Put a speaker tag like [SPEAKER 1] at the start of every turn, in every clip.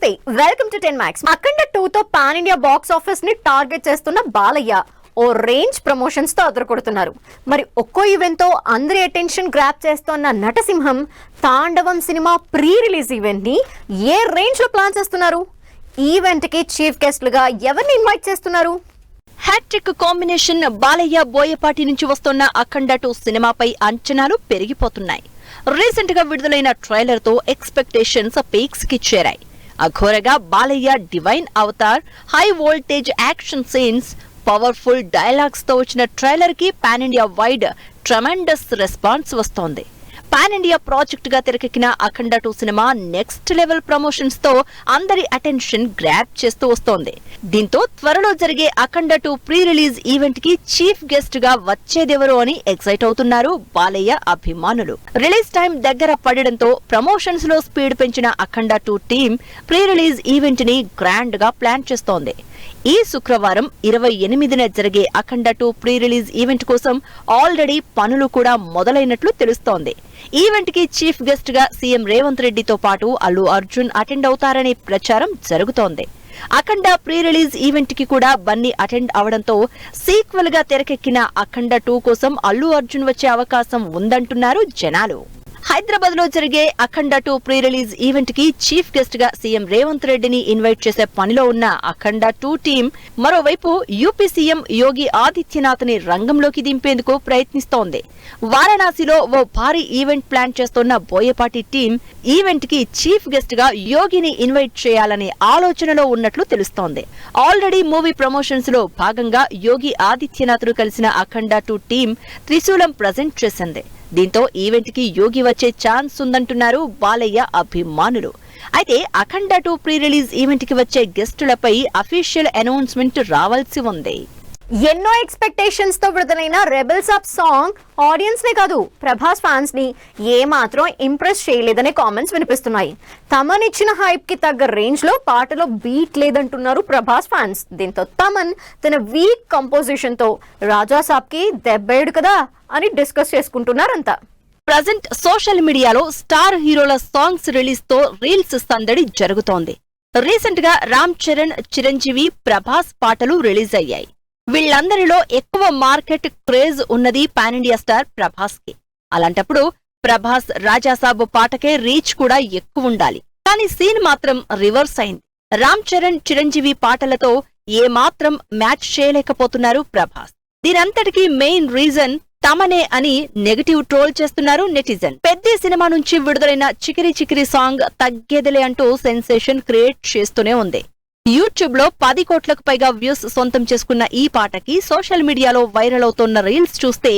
[SPEAKER 1] నమస్తే, welcome to 10 Max. అఖండ 2 తో pan India box office ని టార్గెట్ చేస్తున్న బాలయ్య ఓ రేంజ్ ప్రమోషన్స్ తో అదరకొడుతున్నారు. మరి ఒక్కో ఈవెంట్ తో అందరి అటెన్షన్ గ్రాప్ చేస్తున్న నటసింహం తాండవం సినిమా ప్రీ రిలీజ్ ఈవెంట్ ని ఏ రేంజ్ లో ప్లాన్ చేస్తున్నారు? ఈవెంట్ కి చీఫ్ గెస్ట్లుగా ఎవరిని ఇన్వైట్ చేస్తున్నారు?
[SPEAKER 2] హ్యాట్రిక్ కాంబినేషన్ బాలయ్య బోయపాటి నుంచి వస్తున్న అఖండ 2 సినిమాపై అంచనాలు పెరిగిపోతున్నాయి. రీసెంట్ గా విడుదలైన ట్రైలర్ తో ఎక్స్పెక్టేషన్స్ పీక్స్ కి చేరాయి. అఘోరగా బాలయ్య డివైన్ అవతార్, high voltage action scenes, powerful dialogues తో వచ్చిన ట్రైలర్ కి pan India wide tremendous response వస్తోంది. పాన్ ఇండియా ప్రాజెక్ట్ గా తెరకెక్కిన Akhanda 2 cinema next level promotions తో అందరి అటెన్షన్ గ్రాప్ చేస్తూ వస్తోంది. దీంతో త్వరలో జరిగే అఖండ 2 ప్రీ రిలీజ్ ఈవెంట్ కి చీఫ్ గెస్ట్ గా వచ్చేదెవరు అని ఎక్సైట్ అవుతున్నారు బాలయ్య అభిమానులు. రిలీజ్ టైం దగ్గర పడడంతో ప్రమోషన్స్ లో స్పీడ్ పెంచిన అఖండ 2 టీం ప్రీ రిలీజ్ ఈవెంట్ ని గ్రాండ్ గా ప్లాన్ చేస్తోంది. ఈ శుక్రవారం 28న జరిగే అఖండ 2 ప్రీ రిలీజ్ ఈవెంట్ కోసం ఆల్రెడీ పనులు కూడా మొదలైనట్లు తెలుస్తోంది. ఈవెంట్ కి చీఫ్ గెస్ట్ గా సీఎం రేవంత్ రెడ్డితో పాటు అల్లు అర్జున్ అటెండ్ అవుతారనే ప్రచారం జరుగుతోంది. అఖండ ప్రీ రిలీజ్ ఈవెంట్ కి కూడా బన్నీ అటెండ్ అవడంతో సీక్వెల్ గా తెరకెక్కిన అఖండ 2 కోసం అల్లు అర్జున్ వచ్చే అవకాశం ఉందంటున్నారు జనాలు. హైదరాబాద్ లో జరిగే అఖండ 2 ప్రీ రిలీజ్ ఈవెంట్ కి చీఫ్ గెస్ట్ గా సీఎం రేవంత్ రెడ్డిని ఇన్వైట్ చేసే పనిలో ఉన్న అఖండ 2 టీం మరోవైపు యూపీ సీఎం యోగి ఆదిత్యనాథ్ ని రంగంలోకి దింపేందుకు ప్రయత్నిస్తోంది. వారణాసిలో ఓ భారీ ఈవెంట్ ప్లాన్ చేస్తున్న బోయపాటి టీం ఈవెంట్ కి చీఫ్ గెస్ట్ గా యోగిని ఇన్వైట్ చేయాలనే ఆలోచనలో ఉన్నట్లు తెలుస్తోంది. ఆల్రెడీ మూవీ ప్రమోషన్స్ లో భాగంగా యోగి ఆదిత్యనాథ్ ను కలిసిన అఖండ 2 టీం త్రిశూలం ప్రజెంట్ చేసింది. దీంతో ఈవెంట్ కి యోగి వచ్చే ఛాన్స్ ఉందంటున్నారు బాలయ్య అభిమానులు. అయితే అఖండ 2 ప్రీ రిలీజ్ ఈవెంట్ కి వచ్చే గెస్టులపై అఫీషియల్ అనౌన్స్మెంట్ రావాల్సి ఉంది.
[SPEAKER 1] ఎన్నో ఎక్స్పెక్టేషన్స్ తో విడుదలైన రెబెల్స్ అప్ సాంగ్ ఆడియన్స్ నే కాదు, ప్రభాస్ ఫ్యాన్స్ ని ఏమాత్రం ఇంప్రెస్ చేయలేదనే కామెంట్స్ వినిపిస్తున్నాయి. తమన్ ఇచ్చిన హైప్ కి తగ్గ రేంజ్ లో పాటలో బీట్ లేదంటున్నారు ప్రభాస్ ఫ్యాన్స్. దీంతో తమన్ తన వీక్ కంపోజిషన్ తో రాజా సాబ్ కి దెబ్బేడు కదా అని డిస్కస్ చేసుకుంటున్నారంతా.
[SPEAKER 2] ప్రజెంట్ సోషల్ మీడియాలో స్టార్ హీరోల సాంగ్స్ రిలీజ్ తో రీల్స్ సందడి జరుగుతోంది. రీసెంట్ గా రామ్ చరణ్, చిరంజీవి, ప్రభాస్ పాటలు రిలీజ్ అయ్యాయి. వీళ్లందరిలో ఎక్కువ మార్కెట్ క్రేజ్ ఉన్నది పాన్ ఇండియా స్టార్ ప్రభాస్ కి. అలాంటప్పుడు ప్రభాస్ రాజాసాబ్ పాటకే రీచ్ కూడా ఎక్కువ ఉండాలి. కానీ సీన్ మాత్రం రివర్స్ అయింది. రామ్ చరణ్, చిరంజీవి పాటలతో ఏమాత్రం మ్యాచ్ చేయలేకపోతున్నారు ప్రభాస్. దీనంతటికీ మెయిన్ రీజన్ తమనే అని నెగటివ్ ట్రోల్ చేస్తున్నారు నెటిజన్. పెద్ద సినిమా నుంచి విడుదలైన చికిరి చికిరి సాంగ్ తగ్గేదిలే అంటూ సెన్సేషన్ క్రియేట్ చేస్తూనే ఉంది. యూట్యూబ్ లో 10 కోట్లకు పైగా వ్యూస్ సొంతం చేసుకున్న ఈ పాటకి సోషల్ మీడియాలో వైరల్ అవుతోన్న రీల్స్ చూస్తే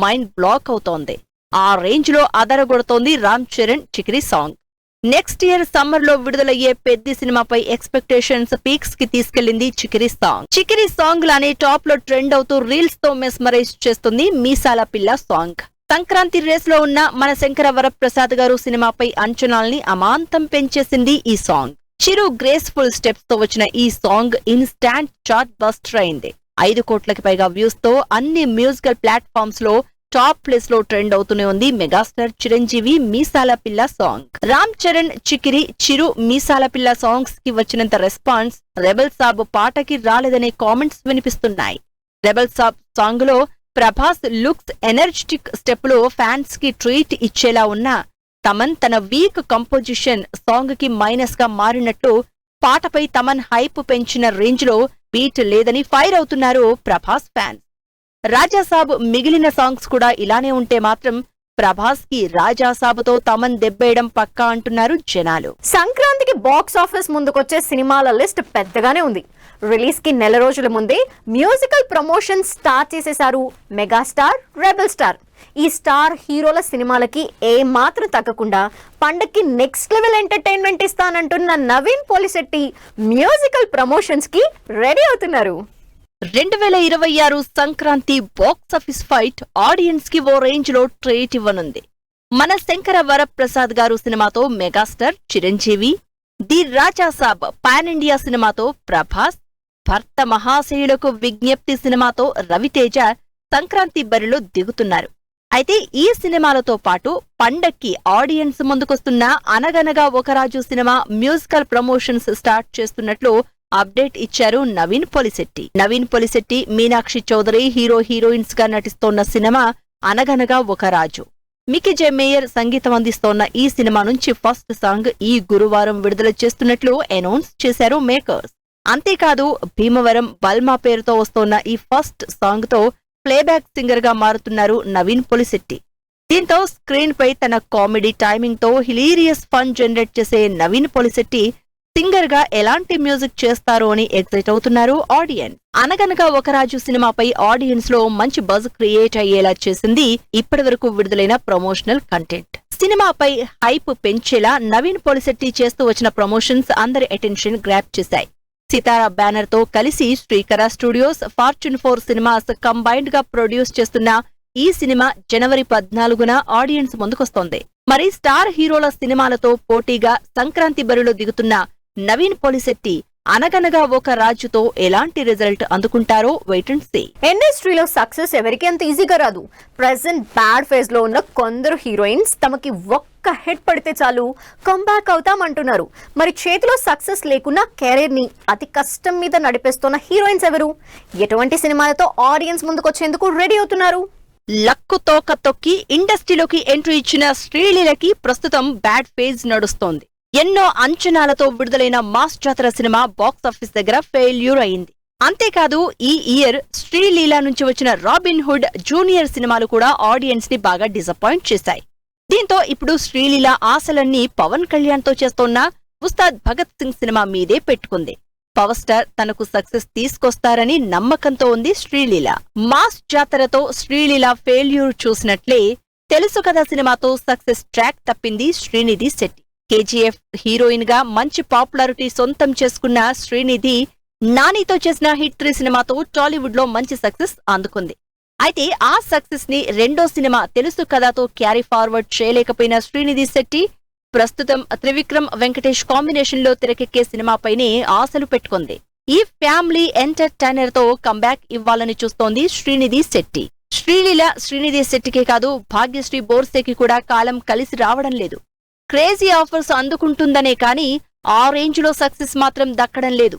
[SPEAKER 2] మైండ్ బ్లాక్ అవుతోంది. ఆ రేంజ్ లో అదరగొడుతోంది రామ్ చరణ్ చికిరి సాంగ్. నెక్స్ట్ ఇయర్ సమ్మర్ లో విడుదలయ్యే పెద్ద సినిమాపై ఎక్స్పెక్టేషన్స్ పీక్స్ కి తీసుకెళ్లింది చికిరి సాంగ్. చికిరి సాంగ్ లానే టాప్ లో ట్రెండ్ అవుతూ రీల్స్ తో మెస్మరైజ్ చేస్తుంది మీసాల పిల్ల సాంగ్. సంక్రాంతి రేస్ లో ఉన్న మన శంకర వరప్రసాద్ గారు సినిమాపై అంచనాల్ని అమాంతం పెంచేసింది ఈ సాంగ్. చిరు గ్రేస్ఫుల్ స్టెప్స్ తో వచ్చిన ఈ సాంగ్ ఇన్స్టాంట్ చార్ట్ బస్టర్ అయింది. 5 కోట్లకి పైగా వ్యూస్ తో అన్ని మ్యూజికల్ ప్లాట్ఫామ్స్ లో టాప్ ప్లేస్ లో ట్రెండ్ అవుతూనే ఉంది మెగాస్టార్ చిరంజీవి మీసాల పిల్ల సాంగ్. రామ్ చరణ్, చికిరి, చిరు, మీసాల పిల్ల సాంగ్స్ కి వచ్చినంత రెస్పాన్స్ రెబెల్ సాబ్ పాటకి రాలేదనే కామెంట్స్ వినిపిస్తున్నాయి. రెబెల్ సాబ్ సాంగ్ లో ప్రభాస్ లుక్స్ ఎనర్జెటిక్ స్టెప్ లో ఫ్యాన్స్ కి ట్రీట్ ఇచ్చేలా ఉన్నా తమన్ తన వీక్ కంపోజిషన్ సాంగ్ కి మైనస్ గా మారినట్టు పాటపై తమన్ హైప్ పెంచిన రేంజ్ లో బీట్ లేదని ఫైర్ అవుతున్నారు ప్రభాస్ ఫ్యాన్స్. రాజాసాబ్ మిగిలిన సాంగ్స్ కూడా ఇలానే ఉంటే మాత్రం ప్రభాస్ కి రాజాసాబుతో తమన్ దెబ్బేయడం పక్కా అంటున్నారు జనాలు.
[SPEAKER 1] సంక్రాంతికి బాక్స్ ఆఫీస్ ముందుకొచ్చే సినిమాల లిస్ట్ పెద్దగానే ఉంది. రిలీజ్ కి నెల రోజుల ముందే మ్యూజికల్ ప్రమోషన్ స్టార్ట్ చేసేశారు మెగాస్టార్, రెబెల్ స్టార్. ఈ స్టార్ హీరోల సినిమాలకి ఏ మాత్రం తగ్గకుండా పండక్కి నెక్స్ట్ లెవెల్ ఎంటర్టైన్మెంట్ ఇస్తానంటున్న నవీన్ పోలిశెట్టి మ్యూజికల్ ప్రమోషన్స్ కి రెడీ అవుతున్నారు.
[SPEAKER 2] 2026 సంక్రాంతి బాక్సాఫీస్ ఫైట్ ఆడియన్స్ కి ఓ రేంజ్ లో ట్రీట్ ఇవ్వనుంది. మన శంకర వరప్రసాద్ గారు సినిమాతో megastar Chiranjeevi, the Raja Saab pan India సినిమాతో ప్రభాస్, భర్త మహాశయులకు విజ్ఞప్తి సినిమాతో రవితేజ సంక్రాంతి బరిలో దిగుతున్నారు. అయితే ఈ సినిమాలతో పాటు పండక్కి ఆడియన్స్ ముందుకొస్తున్న అనగనగా ఒక రాజు సినిమా మ్యూజికల్ ప్రమోషన్స్ స్టార్ట్ చేస్తున్నట్లు అప్డేట్ ఇచ్చారు నవీన్ పొలిశెట్టి. నవీన్ పొలిశెట్టి, మీనాక్షి చౌదరి హీరోయిన్స్ గా నటిస్తోన్న సినిమా అనగనగా ఒక రాజు. మికీ జె మేయర్ సంగీతం అందిస్తోన్న ఈ సినిమా నుంచి ఫస్ట్ సాంగ్ ఈ గురువారం విడుదల చేస్తున్నట్లు అనౌన్స్ చేశారు మేకర్స్. అంతేకాదు భీమవరం బల్మా పేరుతో వస్తోన్న ఈ ఫస్ట్ సాంగ్ తో ప్లేబ్యాక్ సింగర్ గా మారుతున్నారు నవీన్ పొలిశెట్టి. దీంతో స్క్రీన్ పై తన కామెడీ టైమింగ్ తో హిలీరియస్ ఫన్ జనరేట్ చేసే నవీన్ పొలిశెట్టి సింగర్ గా ఎలాంటి మ్యూజిక్ చేస్తారో అని ఎక్సైట్ అవుతున్నారు ఆడియన్స్. అనగనగా ఒక రాజు సినిమాపై ఆడియన్స్ లో మంచి బజ్ క్రియేట్ అయ్యేలా చేసింది ఇప్పటివరకు విడుదలైన ప్రమోషనల్ కంటెంట్. సినిమాపై హైప్ పెంచేలా నవీన్ పొలిశెట్టి చేస్తూ వచ్చిన ప్రమోషన్స్ అందరి అటెన్షన్ గ్రాప్ చేశాయి. సితారా బ్యానర్ తో కలిసి శ్రీకర స్టూడియోస్, ఫార్చ్యూన్ 4 సినిమాస్ కంబైన్డ్ గా ప్రొడ్యూస్ చేస్తున్న ఈ సినిమా జనవరి 14న ఆడియన్స్ ముందుకొస్తోంది. మరి స్టార్ హీరోల సినిమాలతో పోటీగా సంక్రాంతి బరిలో దిగుతున్న నవీన్ పొలిశెట్టి అనగనగా ఒక రాజుతో ఎలాంటి రిజల్ట్ అందుకుంటారో వెయిట్ అండ్ సీ.
[SPEAKER 1] ఇండస్ట్రీలో సక్సెస్ ఎవరికి అంత ఈజీగా రాదు. ప్రెసెంట్ బ్యాడ్ ఫేజ్ లో ఉన్న కొందరు హీరోయిన్స్ తమకి ఒక్క హిట్ పడితే చాలు కంబ్యాక్ అవుతామంటున్నారు. మరి చేతిలో సక్సెస్ లేకున్నా కెరీర్ ని అతి కష్టం మీద నడిపేస్తున్న హీరోయిన్స్ ఎవరు? ఎటువంటి సినిమాలతో ఆడియన్స్ ముందుకొచ్చేందుకు రెడీ అవుతున్నారు?
[SPEAKER 2] లక్కు తోక తొక్కి ఇండస్ట్రీలోకి ఎంట్రీ ఇచ్చిన శ్రీలీలకి ప్రస్తుతం బ్యాడ్ ఫేజ్ నడుస్తోంది. ఎన్నో అంచనాలతో విడుదలైన మాస్ జాతర సినిమా బాక్సాఫీస్ దగ్గర ఫెయిల్యూర్ అయింది. అంతేకాదు ఈ ఇయర్ శ్రీలీల నుంచి వచ్చిన రాబిన్ హుడ్ జూనియర్ సినిమాలు కూడా ఆడియన్స్ ని బాగా డిసప్పాయింట్ చేశాయి. దీంతో ఇప్పుడు శ్రీలీల ఆశలన్నీ పవన్ కళ్యాణ్ తో చేస్తోన్న ఉస్తాద్ భగత్ సింగ్ సినిమా మీదే పెట్టుకుంది. పవర్ స్టార్ తనకు సక్సెస్ తీసుకొస్తారని నమ్మకంతో ఉంది శ్రీలీల. మాస్ జాతరతో శ్రీలీల ఫెయిల్యూర్ చూసినట్లే తెలుసు కదా సినిమాతో సక్సెస్ ట్రాక్ తప్పింది శ్రీనిధి శెట్టి. కేజీఎఫ్ హీరోయిన్ గా మంచి పాపులారిటీ సొంతం చేసుకున్న శ్రీనిధి నానితో చేసిన హిట్ 3 సినిమాతో టాలీవుడ్ లో మంచి సక్సెస్ అందుకుంది. అయితే ఆ సక్సెస్ ని రెండో సినిమా తెలుసు కదాతో క్యారీ ఫార్వర్డ్ చేయలేకపోయిన శ్రీనిధి శెట్టి ప్రస్తుతం త్రివిక్రమ్ వెంకటేష్ కాంబినేషన్ లో తెరకెక్కే సినిమాపైనే ఆశలు పెట్టుకుంది. ఈ ఫ్యామిలీ ఎంటర్టైనర్ తో కంబ్యాక్ ఇవ్వాలని చూస్తోంది శ్రీనిధి శెట్టి. శ్రీలీల శ్రీనిధి శెట్టికే కాదు భాగ్యశ్రీ బోర్సేకి కూడా కాలం కలిసి రావడం లేదు. క్రేజీ ఆఫర్స్ అందుకుంటుందనే కానీ ఆ రేంజ్ లో సక్సెస్ మాత్రం దక్కడం లేదు.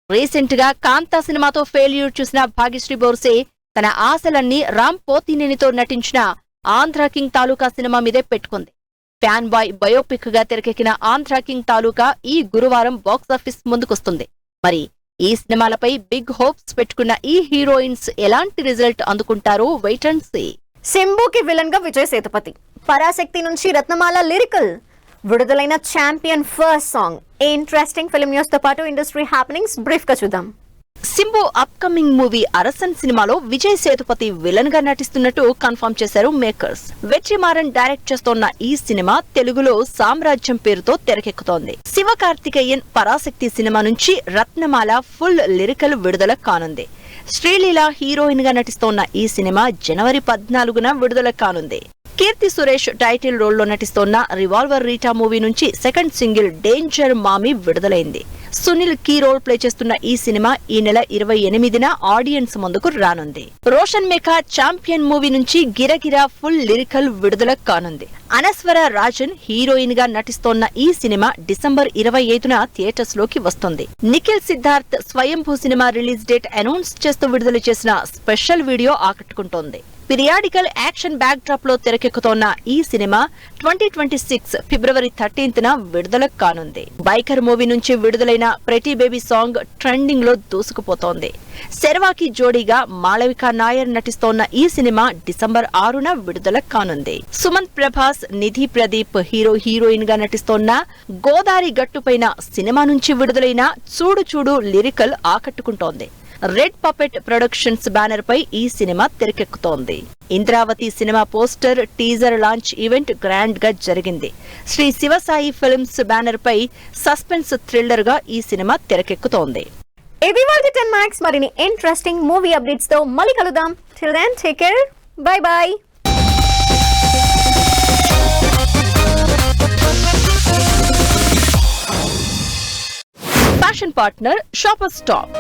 [SPEAKER 2] రీసెంట్ గా కాంతా సినిమాతో ఫెయిల్యూర్ చూసిన భాగ్యశ్రీ బోర్సే తన ఆశలన్నీ రామ్ పోతినేనితో నటించిన ఆంధ్ర కింగ్ తాలూకా సినిమా మీదే పెట్టుకుంది. ఫ్యాన్ బాయ్ బయోపిక్ గా తెరకెక్కిన ఆంధ్ర కింగ్ తాలూకా ఈ గురువారం బాక్సాఫీస్ ముందుకొస్తుంది. మరి ఈ సినిమాలపై బిగ్ హోప్స్ పెట్టుకున్న ఈ హీరోయిన్స్ ఎలాంటి రిజల్ట్ అందుకుంటారో వెయిట్ అండ్ సీ.
[SPEAKER 1] శంభుకి విలన్ గా విజయ్ సేతుపతి, పరాశక్తి నుంచి రత్నమాల లిరికల్, విడుదలైన champion first song. Interesting film news తో పాటు ఇండస్ట్రీ హ్యాపెనింగ్స్ బ్రీఫ్ గా చూద్దాం.
[SPEAKER 2] సింబు అప్కమింగ్ మూవీ అరసన్ సినిమాలో విజయ్ సేతుపతి విలన్ గా నటిస్తున్నట్టు కన్ఫర్మ్ చేశారు మేకర్స్. వెట్రిమారన్ డైరెక్ట్ చేస్తోన్న ఈ సినిమా తెలుగులో సామ్రాజ్యం పేరుతో తెరకెక్కుతోంది. శివకార్తికేయన్ పరాశక్తి సినిమా నుంచి రత్నమాల ఫుల్ లిరికల్ విడుదల కానుంది. శ్రీలీల హీరోయిన్ గా నటిస్తోన్న ఈ సినిమా జనవరి 14న విడుదల కానుంది. కీర్తి సురేష్ టైటిల్ రోల్లో నటిస్తోన్న రివాల్వర్ రీటా మూవీ నుంచి సెకండ్ సింగిల్ డేంజర్ మామి విడుదలైంది. సునీల్ కీ రోల్ ప్లే చేస్తున్న ఈ సినిమా ఈ నెల 28న ఆడియన్స్ ముందుకు రానుంది. రోషన్ మేఘా ఛాంపియన్ మూవీ నుంచి గిరగిరా ఫుల్ లిరికల్ విడుదల కానుంది. అనస్వర రాజన్ హీరోయిన్ గా నటిస్తోన్న ఈ సినిమా డిసెంబర్ 25న థియేటర్స్ లోకి వస్తుంది. నిఖిల్ సిద్ధార్థ్ స్వయంభూ సినిమా రిలీజ్ డేట్ అనౌన్స్ చేస్తూ విడుదల చేసిన స్పెషల్ వీడియో ఆకట్టుకుంటోంది. పిరియాడికల్ యాక్షన్ బ్యాక్ డ్రాప్ లో తెరకెక్కుతోన్న ఈ సినిమా 2026 ఫిబ్రవరి 13న విడుదల కానుంది. బైకర్ మూవీ నుంచి విడుదలైన ప్రెటీ బేబీ సాంగ్ ట్రెండింగ్ లో దూసుకుపోతోంది. శర్వాకి జోడీగా మాళవిక నాయర్ నటిస్తోన్న ఈ సినిమా డిసెంబర్ 6న విడుదల కానుంది. సుమంత్ ప్రభాస్, నిధి ప్రదీప్ హీరోయిన్ గా నటిస్తోన్న గోదారి గట్టుపైన సినిమా నుంచి విడుదలైన చూడు చూడు లిరికల్ ఆకట్టుకుంటోంది. రెడ్ పపెట్ ప్రొడక్షన్స్ బ్యానర్ పై ఈ సినిమా తెరకెక్కుతోంది. Indravathi cinema poster teaser launch event grand గా జరిగింది. శ్రీ శివసాయి ఫిల్మ్స్ బ్యానర్ పై సస్పెన్స్ థ్రిల్లర్ గా ఈ సినిమా తెరకెక్కుతోంది.
[SPEAKER 1] ఇది వాళ్ళ 10 మ్యాక్స్. మరిన్ని ఇంట్రెస్టింగ్ మూవీ అప్డేట్స్ తో మళ్ళీ కలుద్దాం. Till then take care, bye bye.
[SPEAKER 2] Fashion partner shopper stop.